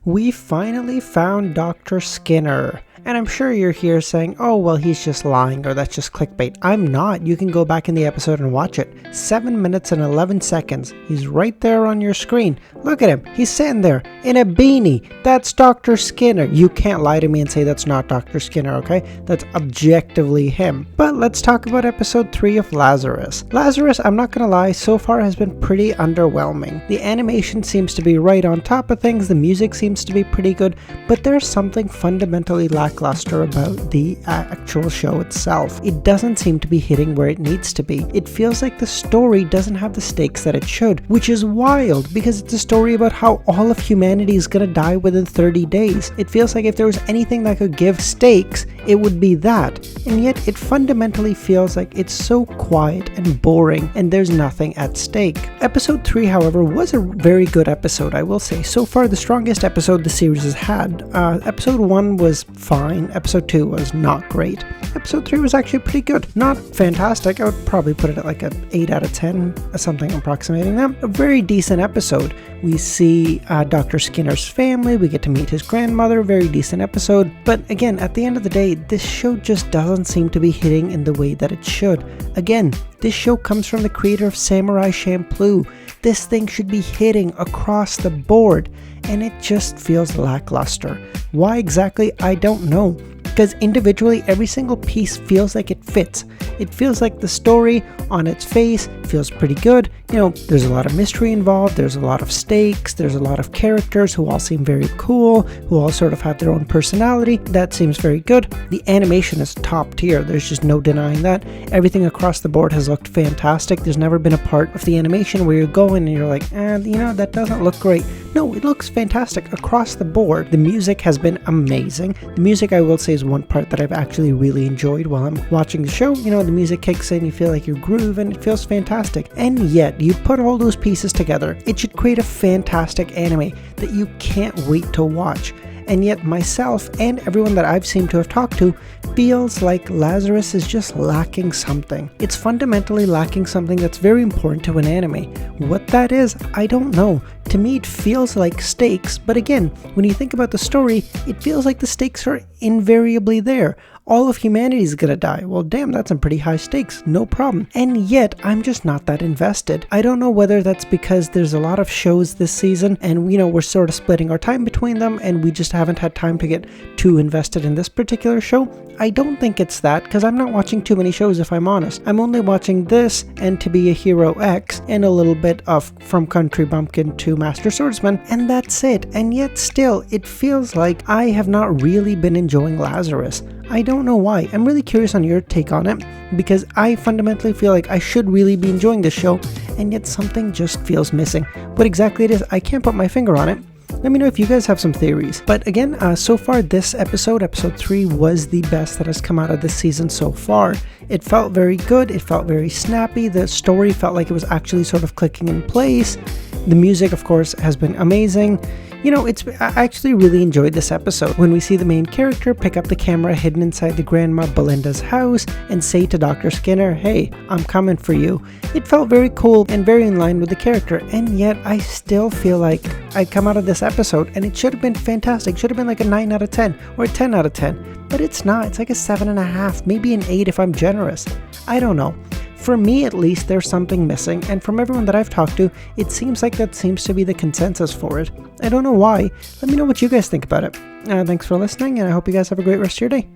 We finally found Dr. Skinner. And I'm sure you're here saying, oh, well, he's just lying or that's just clickbait. I'm not. You can go back in the episode and watch it. 7 minutes and 11 seconds. He's right there on your screen. Look at him. He's sitting there in a beanie. That's Dr. Skinner. You can't lie to me and say that's not Dr. Skinner, okay? That's objectively him. But let's talk about episode 3 of Lazarus. Lazarus, I'm not gonna lie, so far has been pretty underwhelming. The animation seems to be right on top of things. The music seems to be pretty good. But there's something fundamentally lackluster about the actual show itself. It doesn't seem to be hitting where it needs to be. It feels like the story doesn't have the stakes that it should, which is wild because it's a story about how all of humanity is gonna die within 30 days. It feels like if there was anything that could give stakes, it would be that. And yet it fundamentally feels like it's so quiet and boring and there's nothing at stake. Episode 3, however, was a very good episode, I will say. So far, the strongest episode the series has had. Episode 1 was fine. Episode 2 was not great. Episode 3 was actually pretty good. Not fantastic. I would probably put it at like an 8 out of 10, something approximating that. A very decent episode. We see Dr. Skinner's family. We get to meet his grandmother. Very decent episode. But again, at the end of the day, this show just doesn't seem to be hitting in the way that it should. Again, this show comes from the creator of Samurai Champloo. This thing should be hitting across the board, and it just feels lackluster. Why exactly, I don't know. Because individually, every single piece feels like it fits. It feels like the story on its face feels pretty good. You know, there's a lot of mystery involved, there's a lot of stakes, there's a lot of characters who all seem very cool, who all sort of have their own personality. That seems very good. The animation is top tier, there's just no denying that. Everything across the board has looked fantastic. There's never been a part of the animation where you're going and you're like, that doesn't look great. No, it looks fantastic across the board. The music has been amazing. The music, I will say, is one part that I've actually really enjoyed while I'm watching the show. You know, the music kicks in, you feel like you're grooving, it feels fantastic. And yet, you put all those pieces together, it should create a fantastic anime that you can't wait to watch. And yet myself and everyone that I've seemed to have talked to feels like Lazarus is just lacking something. It's fundamentally lacking something that's very important to an anime. What that is, I don't know. To me, it feels like stakes, but again, when you think about the story, it feels like the stakes are invariably there. All of humanity is gonna die. Well, damn, that's some pretty high stakes. No problem. And yet, I'm just not that invested. I don't know whether that's because there's a lot of shows this season and, we're sort of splitting our time between them and we just haven't had time to get too invested in this particular show. I don't think it's that, because I'm not watching too many shows if I'm honest. I'm only watching this and To Be a Hero X and a little bit of From Country Bumpkin to Master Swordsman, and that's it. And yet still, it feels like I have not really been enjoying Lazarus. I don't know why. I'm really curious on your take on it, because I fundamentally feel like I should really be enjoying this show, and yet something just feels missing. What exactly it is, I can't put my finger on it. Let me know if you guys have some theories. But again, so far this episode 3, was the best that has come out of this season so far. It felt very good, it felt very snappy, the story felt like it was actually sort of clicking in place. The music, of course, has been amazing. I actually really enjoyed this episode. When we see the main character pick up the camera hidden inside the grandma Belinda's house and say to Dr. Skinner, hey, I'm coming for you. It felt very cool and very in line with the character, and yet I still feel like I come out of this episode and it should have been fantastic. Should have been like a 9 out of 10 or a 10 out of 10, but it's not. It's like a 7.5, maybe an 8 if I'm generous. I don't know. For me, at least, there's something missing, and from everyone that I've talked to, it seems like that seems to be the consensus for it. I don't know why. Let me know what you guys think about it. Thanks for listening, and I hope you guys have a great rest of your day.